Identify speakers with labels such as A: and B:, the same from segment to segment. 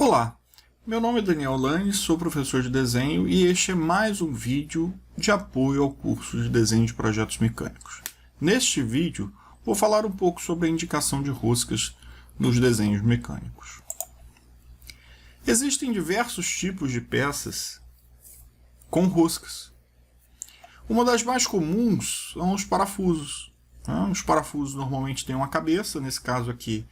A: Olá, meu nome é Daniel Lanes, sou professor de desenho e este é mais um vídeo de apoio ao curso de desenho de projetos mecânicos. Neste vídeo, vou falar um pouco sobre a indicação de roscas nos desenhos mecânicos. Existem diversos tipos de peças com roscas. Uma das mais comuns são os parafusos. Os parafusos normalmente têm uma cabeça, nesse caso aqui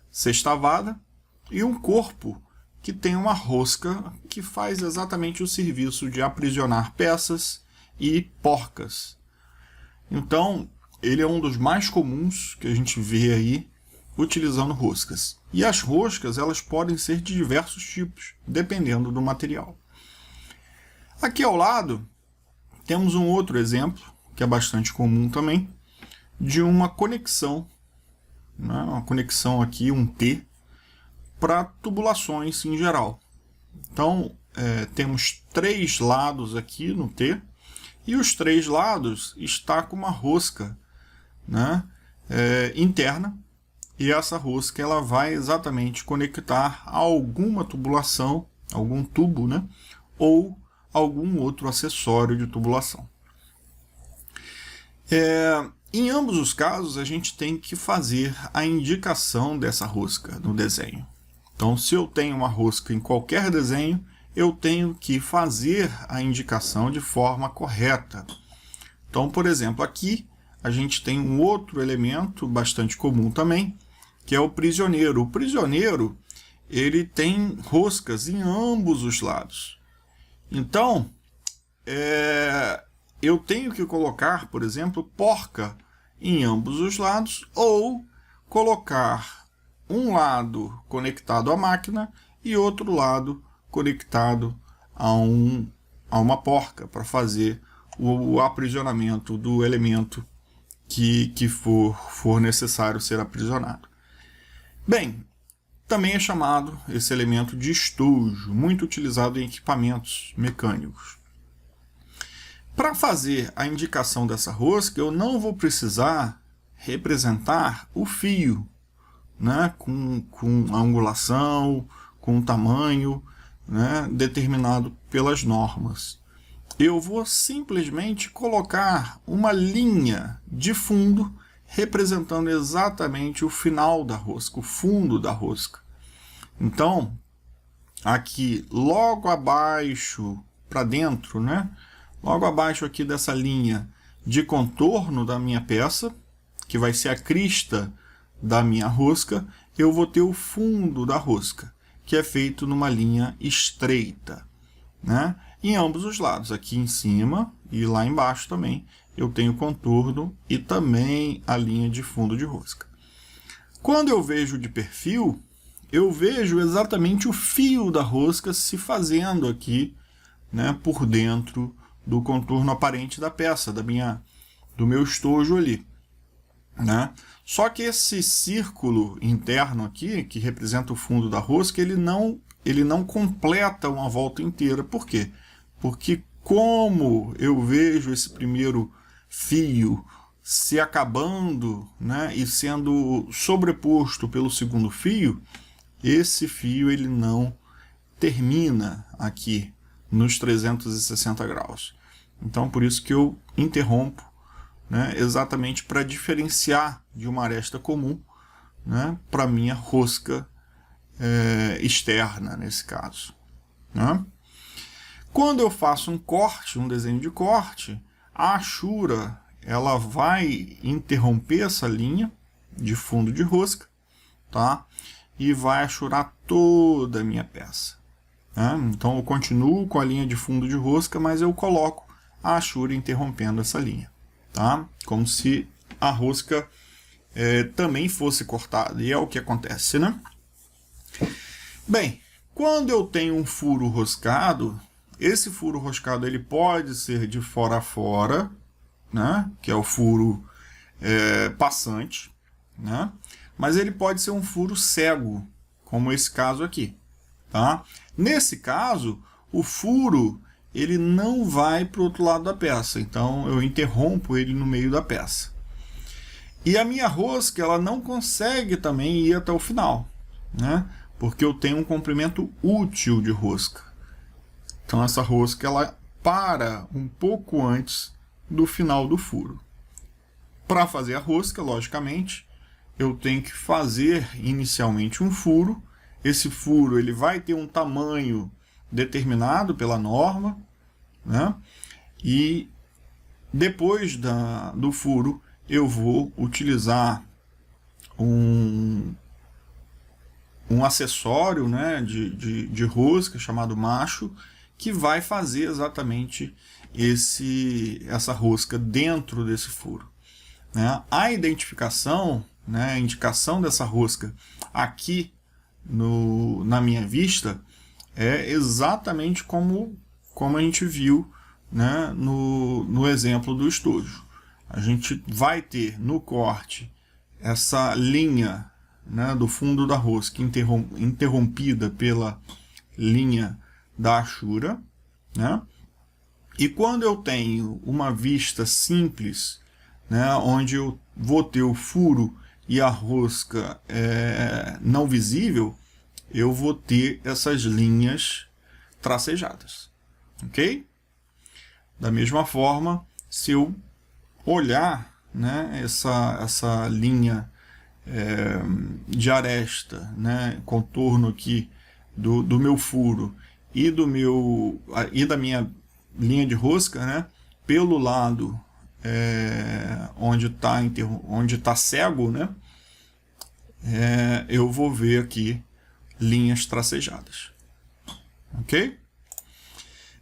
A: sextavada, e um corpo que tem uma rosca que faz exatamente o serviço de aprisionar peças e porcas. Então, ele é um dos mais comuns que a gente vê aí utilizando roscas. E as roscas, elas podem ser de diversos tipos, dependendo do material. Aqui ao lado, temos um outro exemplo, que é bastante comum também, de uma conexão, né? Uma conexão aqui, um T, para tubulações em geral. Então, temos três lados aqui no T, e os três lados está com uma rosca, né, interna, e essa rosca ela vai exatamente conectar a alguma tubulação, algum tubo, né, ou algum outro acessório de tubulação. Em ambos os casos, a gente tem que fazer a indicação dessa rosca no desenho. Então, se eu tenho uma rosca em qualquer desenho, eu tenho que fazer a indicação de forma correta. Então, por exemplo, aqui a gente tem um outro elemento bastante comum também, que é o prisioneiro. O prisioneiro, ele tem roscas em ambos os lados. Então, eu tenho que colocar, por exemplo, porca em ambos os lados, ou colocar um lado conectado à máquina e outro lado conectado a uma porca para fazer o aprisionamento do elemento que for necessário ser aprisionado. Bem, também é chamado esse elemento de estojo, muito utilizado em equipamentos mecânicos. Para fazer a indicação dessa rosca, eu não vou precisar representar o fio, né, com a angulação, com o tamanho, né, determinado pelas normas. Eu vou simplesmente colocar uma linha de fundo representando exatamente o final da rosca, o fundo da rosca. Então, aqui logo abaixo, para dentro, né, logo abaixo aqui dessa linha de contorno da minha peça, que vai ser a crista da minha rosca, eu vou ter o fundo da rosca, que é feito numa linha estreita, né? Em ambos os lados, aqui em cima e lá embaixo também, eu tenho contorno e também a linha de fundo de rosca. Quando eu vejo de perfil, eu vejo exatamente o fio da rosca se fazendo aqui, né, por dentro do contorno aparente da peça, do meu estojo ali, né? Só que esse círculo interno aqui, que representa o fundo da rosca, ele não completa uma volta inteira. Por quê? Porque como eu vejo esse primeiro fio se acabando, né, e sendo sobreposto pelo segundo fio, esse fio ele não termina aqui nos 360 graus. Então, por isso que eu interrompo, né, exatamente para diferenciar de uma aresta comum, né, para a minha rosca externa, nesse caso, né? Quando eu faço um corte, um desenho de corte, a achura ela vai interromper essa linha de fundo de rosca, tá? E vai achurar toda a minha peça, né? Então eu continuo com a linha de fundo de rosca, mas eu coloco a achura interrompendo essa linha, tá? Como se a rosca também fosse cortada, e é o que acontece, né? Bem, quando eu tenho um furo roscado, esse furo roscado ele pode ser de fora a fora, né? Que é o furo passante, né? Mas ele pode ser um furo cego, como esse caso aqui, tá? Nesse caso, o furo ele não vai para o outro lado da peça, então eu interrompo ele no meio da peça. E a minha rosca ela não consegue também ir até o final, né? porque eu tenho um comprimento útil de rosca. Então essa rosca ela para um pouco antes do final do furo. Para fazer a rosca, logicamente, eu tenho que fazer inicialmente um furo. Esse furo ele vai ter um tamanho determinado pela norma, né? E depois do furo eu vou utilizar um acessório, né, de rosca chamado macho, que vai fazer exatamente essa rosca dentro desse furo, né? A identificação, né, a indicação dessa rosca aqui na minha vista é exatamente como a gente viu, né, no exemplo do estojo. A gente vai ter no corte essa linha, né, do fundo da rosca interrompida pela linha da achura, né? E quando eu tenho uma vista simples, né, onde eu vou ter o furo e a rosca não visível, eu vou ter essas linhas tracejadas, ok? Da mesma forma, se eu olhar, né, essa linha de aresta, né, contorno aqui do meu furo e da minha linha de rosca, né, pelo lado onde está cego, né, eu vou ver aqui linhas tracejadas, ok?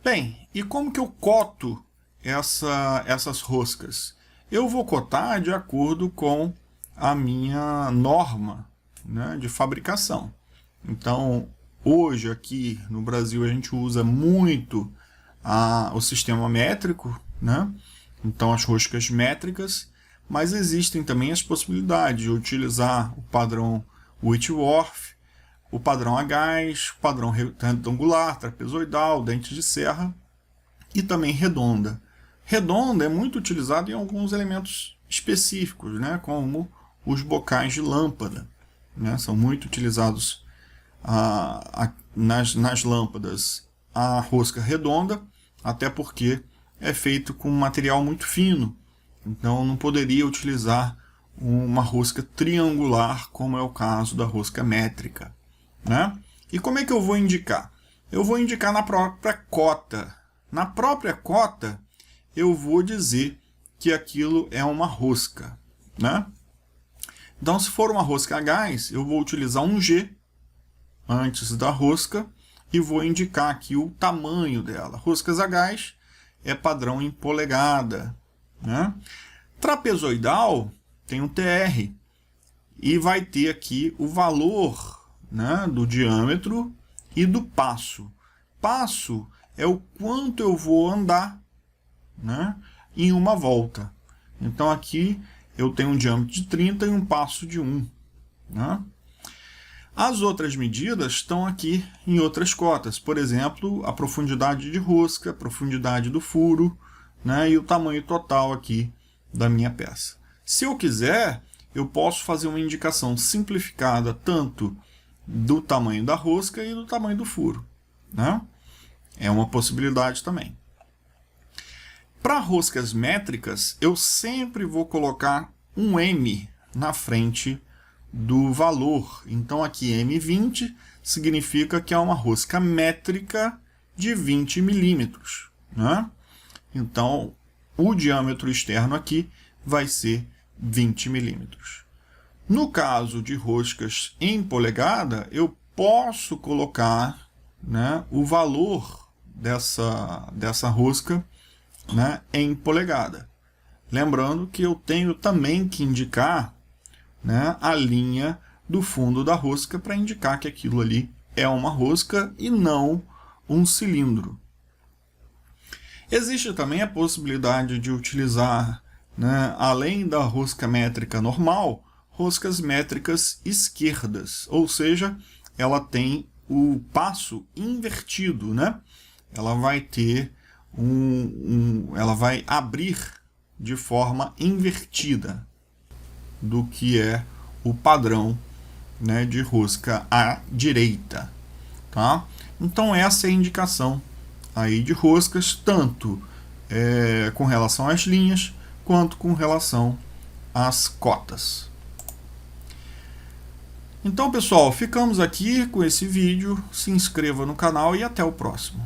A: Bem, e como que eu coto essas roscas? Eu vou cotar de acordo com a minha norma, né, de fabricação. Então, hoje aqui no Brasil a gente usa muito o sistema métrico, né? Então as roscas métricas, mas existem também as possibilidades de utilizar o padrão Whitworth, o padrão a gás, o padrão retangular, trapezoidal, dente de serra e também redonda. Redonda é muito utilizado em alguns elementos específicos, né, como os bocais de lâmpada, né, são muito utilizados nas lâmpadas a rosca redonda, até porque é feito com um material muito fino, então não poderia utilizar uma rosca triangular, como é o caso da rosca métrica, né? E como é que eu vou indicar? Eu vou indicar na própria cota. Na própria cota, eu vou dizer que aquilo é uma rosca, né? Então, se for uma rosca a gás, eu vou utilizar um G antes da rosca e vou indicar aqui o tamanho dela. Roscas a gás é padrão em polegada, né? Trapezoidal tem um TR e vai ter aqui o valor, né, do diâmetro e do passo. Passo é o quanto eu vou andar, né, em uma volta. Então aqui eu tenho um diâmetro de 30 e um passo de 1. Né? As outras medidas estão aqui em outras cotas. Por exemplo, a profundidade de rosca, a profundidade do furo, né, e o tamanho total aqui da minha peça. Se eu quiser, eu posso fazer uma indicação simplificada tanto do tamanho da rosca e do tamanho do furo, né? É uma possibilidade também. Para roscas métricas, eu sempre vou colocar um M na frente do valor. Então aqui M20 significa que é uma rosca métrica de 20 milímetros, né? Então o diâmetro externo aqui vai ser 20 milímetros. No caso de roscas em polegada, eu posso colocar, né, o valor dessa rosca, né, em polegada. Lembrando que eu tenho também que indicar, né, a linha do fundo da rosca para indicar que aquilo ali é uma rosca e não um cilindro. Existe também a possibilidade de utilizar, né, além da rosca métrica normal, roscas métricas esquerdas, ou seja, ela tem o passo invertido, né? Ela vai ter ela vai abrir de forma invertida do que é o padrão né, de rosca à direita, tá? Então essa é a indicação aí de roscas, tanto com relação às linhas, quanto com relação às cotas. Então, pessoal, ficamos aqui com esse vídeo. Se inscreva no canal e até o próximo.